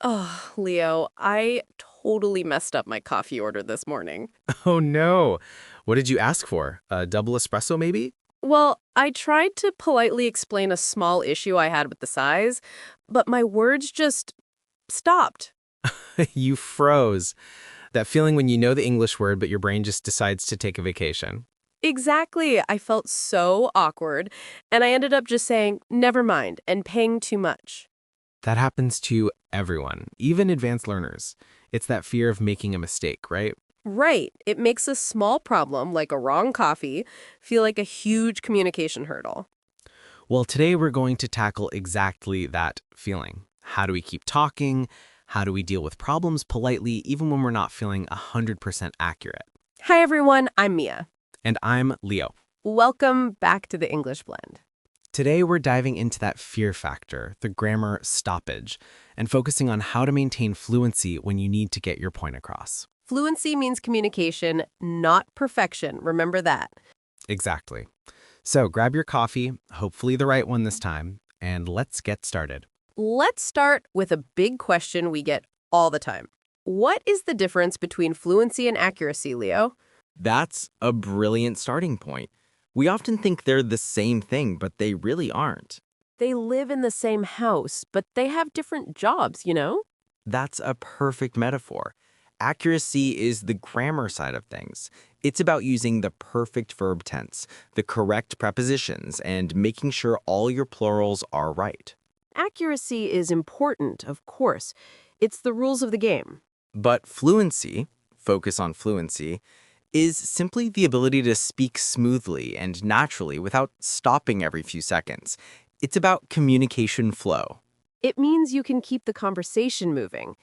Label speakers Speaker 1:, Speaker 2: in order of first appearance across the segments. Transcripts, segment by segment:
Speaker 1: Oh, Leo, I totally messed up my coffee order this morning.
Speaker 2: Oh no. What did you ask for? A double espresso maybe?
Speaker 1: Well, I tried to politely explain a small issue I had with the size, but my words just stopped.
Speaker 2: You froze. That feeling when you know the English word but your brain just decides to take a vacation.
Speaker 1: Exactly. I felt so awkward, and I ended up just saying, never mind, and paying too much.
Speaker 2: That happens to everyone, even advanced learners. It's that fear of making a mistake, right?
Speaker 1: Right. It makes a small problem, like a wrong coffee, feel like a huge communication hurdle.
Speaker 2: Well, today we're going to tackle exactly that feeling. How do we keep talking? How do we deal with problems politely even when we're not feeling 100% accurate?
Speaker 1: Hi, everyone. I'm Mia.
Speaker 2: And I'm Leo.
Speaker 1: Welcome back to the English Blend.
Speaker 2: Today, we're diving into that fear factor, the grammar stoppage, and focusing on how to maintain fluency when you need to get your point across.
Speaker 1: Fluency means communication, not perfection. Remember that.
Speaker 2: Exactly. So grab your coffee, hopefully the right one this time, and let's get started.
Speaker 1: Let's start with a big question we get all the time. What is the difference between fluency and accuracy, Leo?
Speaker 3: That's a brilliant starting point. We often think they're the same thing, but they really aren't.
Speaker 1: They live in the same house, but they have different jobs, you know?
Speaker 3: That's a perfect metaphor. Accuracy is the grammar side of things. It's about using the perfect verb tense, the correct prepositions, and making sure all your plurals are right.
Speaker 1: Accuracy is important, of course. It's the rules of the game.
Speaker 3: But fluency, focus on fluency, is simply the ability to speak smoothly and naturally without stopping every few seconds. It's about communication flow.
Speaker 1: It means you can keep the conversation moving.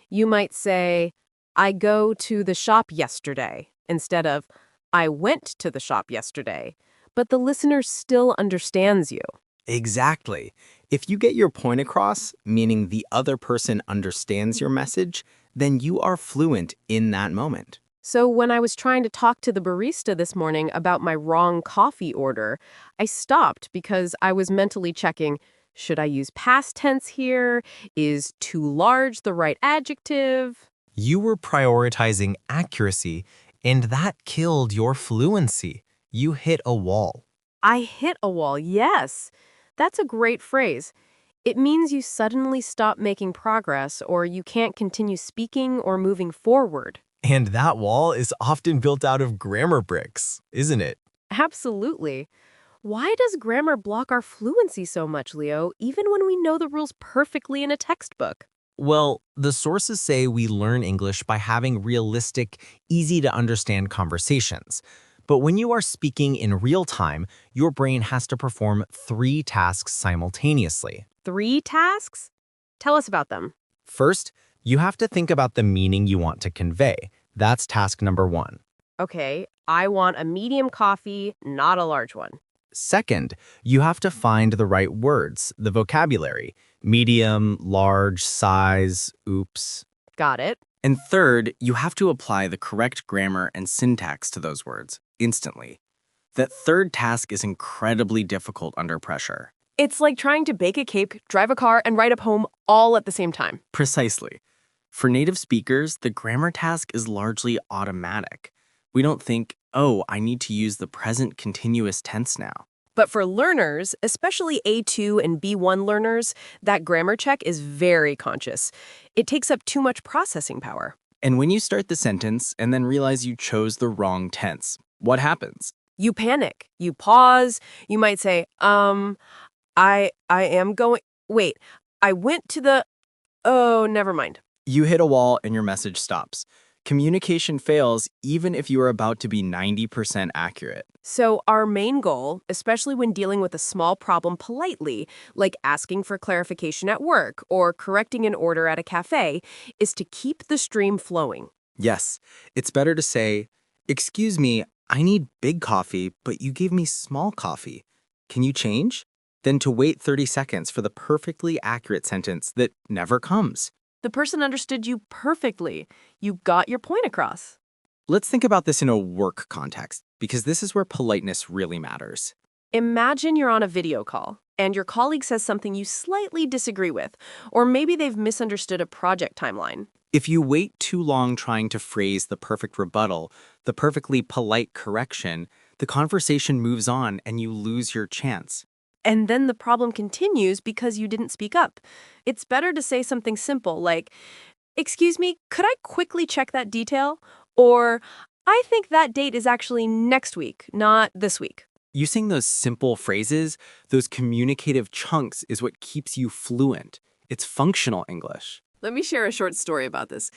Speaker 1: You might say, I go to the shop yesterday, instead of, I went to the shop yesterday. But the listener still understands you.
Speaker 3: Exactly. If you get your point across, meaning the other person understands your message, then you are fluent in that moment.
Speaker 1: So when I was trying to talk to the barista this morning about my wrong coffee order, I stopped because I was mentally checking, should I use past tense here? Is too large the right adjective?
Speaker 4: You were prioritizing accuracy, and that killed your fluency. You hit a wall.
Speaker 1: I hit a wall, yes. That's a great phrase. It means you suddenly stop making progress or you can't continue speaking or moving forward.
Speaker 4: And that wall is often built out of grammar bricks, isn't it?
Speaker 1: Absolutely. Why does grammar block our fluency so much, Leo, even when we know the rules perfectly in a textbook?
Speaker 4: Well, the sources say we learn English by having realistic, easy-to-understand conversations. But when you are speaking in real time, your brain has to perform 3 tasks simultaneously.
Speaker 1: 3 tasks? Tell us about them.
Speaker 4: First, you have to think about the meaning you want to convey. That's task number 1.
Speaker 1: Okay, I want a medium coffee, not a large one.
Speaker 4: Second, you have to find the right words, the vocabulary. Medium, large, size, oops.
Speaker 1: Got it.
Speaker 3: And third, you have to apply the correct grammar and syntax to those words instantly. That third task is incredibly difficult under pressure.
Speaker 1: It's like trying to bake a cake, drive a car, and write a poem all at the same time.
Speaker 3: Precisely. For native speakers, the grammar task is largely automatic. We don't think, oh, I need to use the present continuous tense now.
Speaker 1: But for learners, especially A2 and B1 learners, that grammar check is very conscious. It takes up too much processing power.
Speaker 3: And when you start the sentence and then realize you chose the wrong tense, what happens?
Speaker 1: You panic. You pause. You might say, I am going, wait, I went to the, oh, never mind.
Speaker 3: You hit a wall and your message stops. Communication fails even if you are about to be 90% accurate.
Speaker 1: So our main goal, especially when dealing with a small problem politely, like asking for clarification at work or correcting an order at a cafe, is to keep the stream flowing.
Speaker 3: Yes, it's better to say, excuse me, I need big coffee, but you gave me small coffee. Can you change? Than to wait 30 seconds for the perfectly accurate sentence that never comes.
Speaker 1: The person understood you perfectly. You got your point across.
Speaker 3: Let's think about this in a work context, because this is where politeness really matters.
Speaker 1: Imagine you're on a video call and your colleague says something you slightly disagree with, or maybe they've misunderstood a project timeline.
Speaker 3: If you wait too long trying to phrase the perfect rebuttal, the perfectly polite correction, the conversation moves on and you lose your chance.
Speaker 1: And then the problem continues because you didn't speak up. It's better to say something simple like, "Excuse me, could I quickly check that detail?" Or, "I think that date is actually next week, not this week."
Speaker 3: Using those simple phrases, those communicative chunks is what keeps you fluent. It's functional English.
Speaker 1: Let me share a short story about this.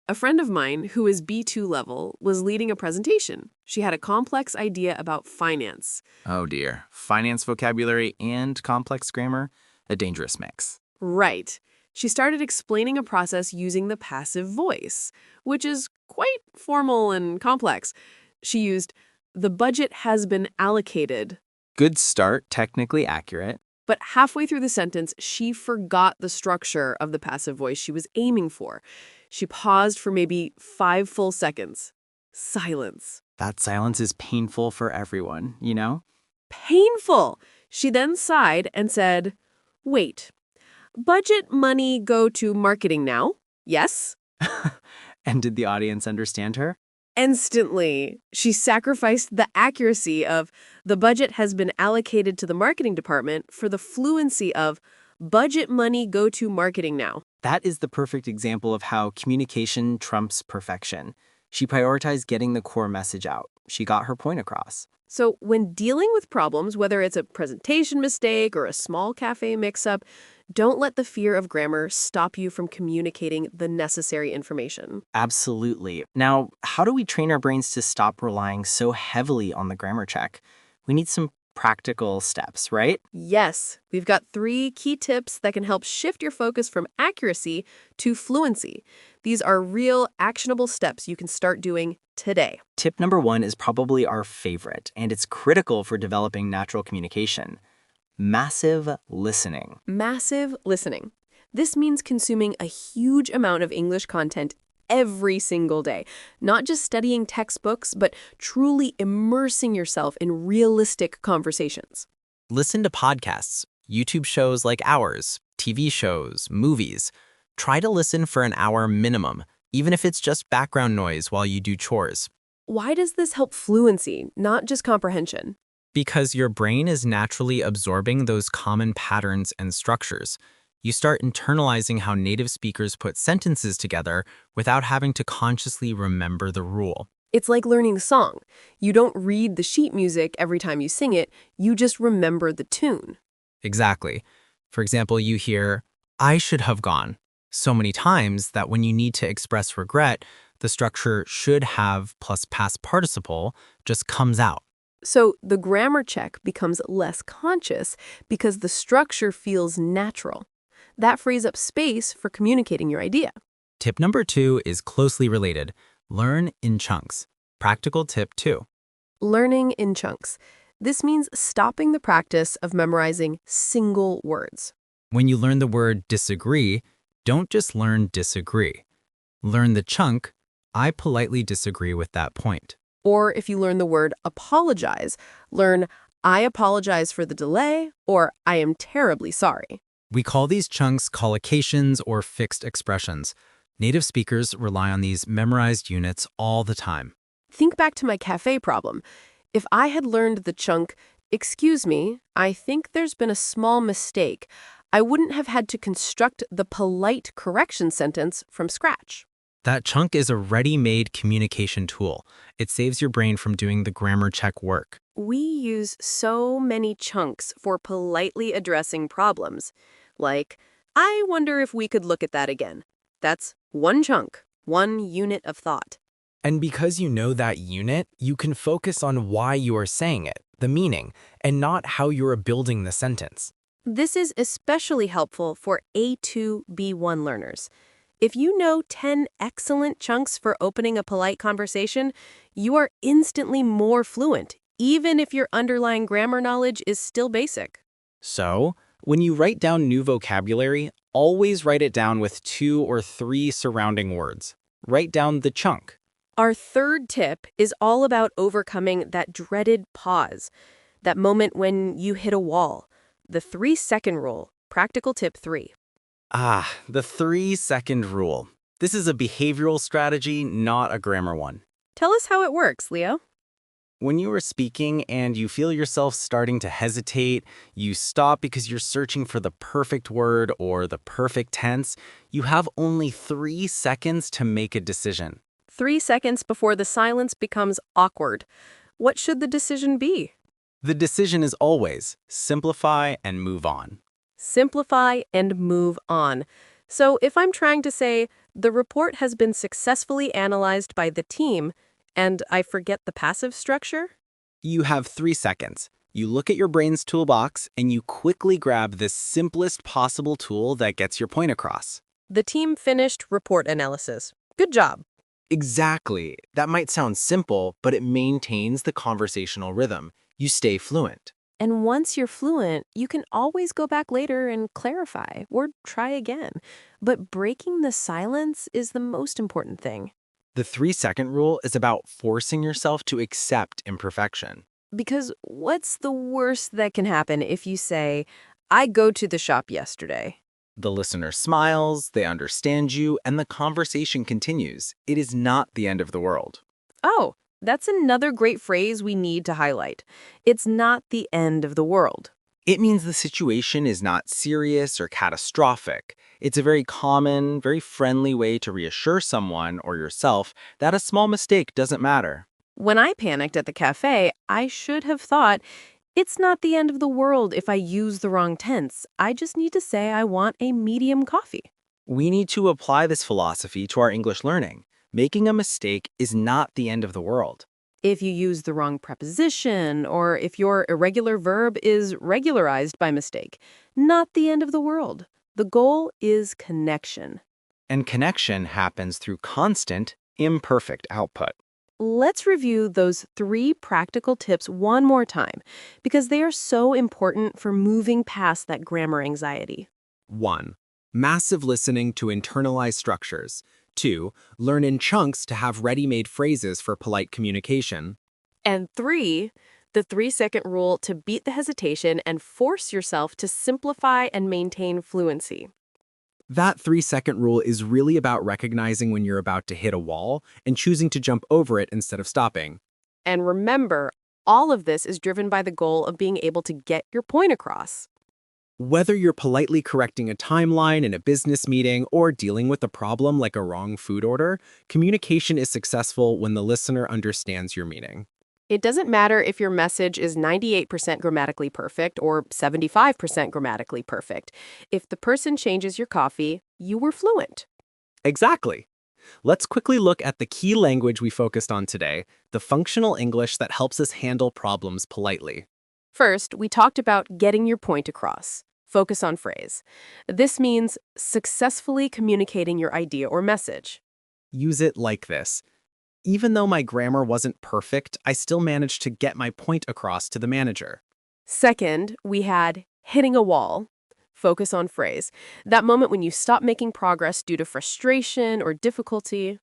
Speaker 1: A friend of mine, who is B2 level, was leading a presentation. She had a complex idea about finance.
Speaker 2: Oh dear. Finance vocabulary and complex grammar? A dangerous mix.
Speaker 1: Right. She started explaining a process using the passive voice, which is quite formal and complex. She used, "The budget has been allocated."
Speaker 2: Good start, technically accurate.
Speaker 1: But halfway through the sentence, she forgot the structure of the passive voice she was aiming for. She paused for maybe 5 full seconds. Silence.
Speaker 2: That silence is painful for everyone, you know?
Speaker 1: Painful! She then sighed and said, "Wait, budget money go to marketing now? Yes?"
Speaker 2: And did the audience understand her?
Speaker 1: Instantly, she sacrificed the accuracy of "the budget has been allocated to the marketing department" for the fluency of "budget money go to marketing now."
Speaker 2: That is the perfect example of how communication trumps perfection. She prioritized getting the core message out. She got her point across.
Speaker 1: So when dealing with problems, whether it's a presentation mistake or a small cafe mix-up, don't let the fear of grammar stop you from communicating the necessary information.
Speaker 2: Absolutely. Now, how do we train our brains to stop relying so heavily on the grammar check? We need some practical steps, right?
Speaker 1: Yes, we've got 3 key tips that can help shift your focus from accuracy to fluency. These are real, actionable steps you can start doing today.
Speaker 2: Tip number 1 is probably our favorite, and it's critical for developing natural communication. Massive listening.
Speaker 1: Massive listening. This means consuming a huge amount of English content every single day. Not just studying textbooks, but truly immersing yourself in realistic conversations.
Speaker 4: Listen to podcasts, YouTube shows like ours, TV shows, movies. Try to listen for an hour minimum, even if it's just background noise while you do chores.
Speaker 1: Why does this help fluency, not just comprehension?
Speaker 4: Because your brain is naturally absorbing those common patterns and structures. You start internalizing how native speakers put sentences together without having to consciously remember the rule.
Speaker 1: It's like learning the song. You don't read the sheet music every time you sing it, you just remember the tune.
Speaker 4: Exactly. For example, you hear, "I should have gone," so many times that when you need to express regret, the structure should have plus past participle just comes out.
Speaker 1: So the grammar check becomes less conscious because the structure feels natural. That frees up space for communicating your idea.
Speaker 4: Tip number 2 is closely related. Learn in chunks. Practical tip 2.
Speaker 1: Learning in chunks. This means stopping the practice of memorizing single words.
Speaker 4: When you learn the word disagree, don't just learn disagree. Learn the chunk, "I politely disagree with that point."
Speaker 1: Or if you learn the word apologize, learn "I apologize for the delay" or "I am terribly sorry."
Speaker 4: We call these chunks collocations or fixed expressions. Native speakers rely on these memorized units all the time.
Speaker 1: Think back to my café problem. If I had learned the chunk, "Excuse me, I think there's been a small mistake," I wouldn't have had to construct the polite correction sentence from scratch.
Speaker 4: That chunk is a ready-made communication tool. It saves your brain from doing the grammar check work.
Speaker 1: We use so many chunks for politely addressing problems. Like, "I wonder if we could look at that again." That's one chunk, one unit of thought.
Speaker 5: And because you know that unit, you can focus on why you are saying it, the meaning, and not how you are building the sentence.
Speaker 1: This is especially helpful for A2, B1 learners. If you know 10 excellent chunks for opening a polite conversation, you are instantly more fluent, even if your underlying grammar knowledge is still basic.
Speaker 3: So, when you write down new vocabulary, always write it down with 2 or 3 surrounding words. Write down the chunk.
Speaker 1: Our third tip is all about overcoming that dreaded pause, that moment when you hit a wall. The 3-second rule, practical tip 3.
Speaker 4: The 3-second rule. This is a behavioral strategy, not a grammar one.
Speaker 1: Tell us how it works, Leo.
Speaker 4: When you are speaking and you feel yourself starting to hesitate, you stop because you're searching for the perfect word or the perfect tense, you have only 3 seconds to make a decision.
Speaker 1: 3 seconds before the silence becomes awkward. What should the decision be?
Speaker 4: The decision is always simplify and move on.
Speaker 1: Simplify and move on. So if I'm trying to say, the report has been successfully analyzed by the team, and I forget the passive structure?
Speaker 4: You have 3 seconds. You look at your brain's toolbox and you quickly grab the simplest possible tool that gets your point across.
Speaker 1: The team finished report analysis. Good job.
Speaker 5: Exactly. That might sound simple, but it maintains the conversational rhythm. You stay fluent.
Speaker 1: And once you're fluent, you can always go back later and clarify or try again. But breaking the silence is the most important thing.
Speaker 5: The 3-second rule is about forcing yourself to accept imperfection.
Speaker 1: Because what's the worst that can happen if you say, I go to the shop yesterday?
Speaker 3: The listener smiles, they understand you, and the conversation continues. It is not the end of the world.
Speaker 1: Oh, that's another great phrase we need to highlight. It's not the end of the world.
Speaker 3: It means the situation is not serious or catastrophic. It's a very common, very friendly way to reassure someone or yourself that a small mistake doesn't matter.
Speaker 1: When I panicked at the cafe, I should have thought, it's not the end of the world if I use the wrong tense. I just need to say I want a medium coffee.
Speaker 3: We need to apply this philosophy to our English learning. Making a mistake is not the end of the world.
Speaker 1: If you use the wrong preposition, or if your irregular verb is regularized by mistake, not the end of the world. The goal is connection.
Speaker 3: And connection happens through constant, imperfect output.
Speaker 1: Let's review those 3 practical tips one more time, because they are so important for moving past that grammar anxiety.
Speaker 2: 1. Massive listening to internalize structures. 2. Learn in chunks to have ready-made phrases for polite communication.
Speaker 1: And 3, the 3-second rule to beat the hesitation and force yourself to simplify and maintain fluency.
Speaker 2: That 3-second rule is really about recognizing when you're about to hit a wall and choosing to jump over it instead of stopping.
Speaker 1: And remember, all of this is driven by the goal of being able to get your point across.
Speaker 2: Whether you're politely correcting a timeline in a business meeting or dealing with a problem like a wrong food order, communication is successful when the listener understands your meaning.
Speaker 1: It doesn't matter if your message is 98% grammatically perfect or 75% grammatically perfect. If the person changes your coffee, you were fluent.
Speaker 2: Exactly. Let's quickly look at the key language we focused on today, the functional English that helps us handle problems politely.
Speaker 1: First, we talked about getting your point across. Focus on phrase. This means successfully communicating your idea or message.
Speaker 2: Use it like this. Even though my grammar wasn't perfect, I still managed to get my point across to the manager.
Speaker 1: Second, we had hitting a wall. Focus on phrase. That moment when you stop making progress due to frustration or difficulty.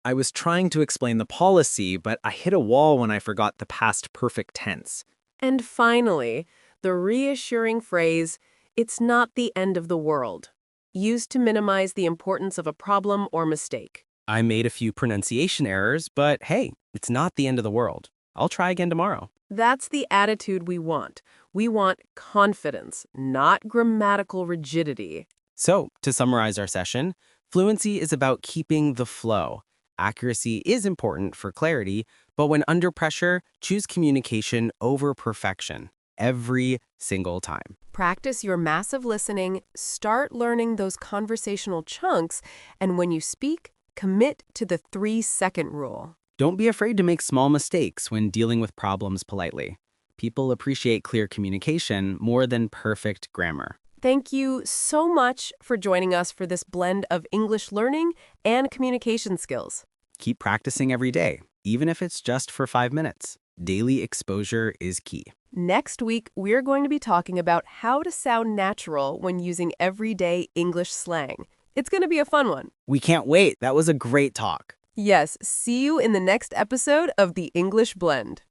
Speaker 2: I was trying to explain the policy, but I hit a wall when I forgot the past perfect tense.
Speaker 1: And finally, the reassuring phrase, it's not the end of the world, used to minimize the importance of a problem or mistake.
Speaker 6: I made a few pronunciation errors, but hey, it's not the end of the world. I'll try again tomorrow.
Speaker 1: That's the attitude we want. We want confidence, not grammatical rigidity.
Speaker 6: So, to summarize our session, fluency is about keeping the flow. Accuracy is important for clarity, but when under pressure, choose communication over perfection every single time.
Speaker 1: Practice your massive listening, start learning those conversational chunks, and when you speak, commit to the 3-second rule.
Speaker 6: Don't be afraid to make small mistakes when dealing with problems politely. People appreciate clear communication more than perfect grammar.
Speaker 1: Thank you so much for joining us for this blend of English learning and communication skills.
Speaker 6: Keep practicing every day, even if it's just for 5 minutes. Daily exposure is key.
Speaker 1: Next week, we're going to be talking about how to sound natural when using everyday English slang. It's going to be a fun one.
Speaker 6: We can't wait. That was a great talk.
Speaker 1: Yes, see you in the next episode of The English Blend.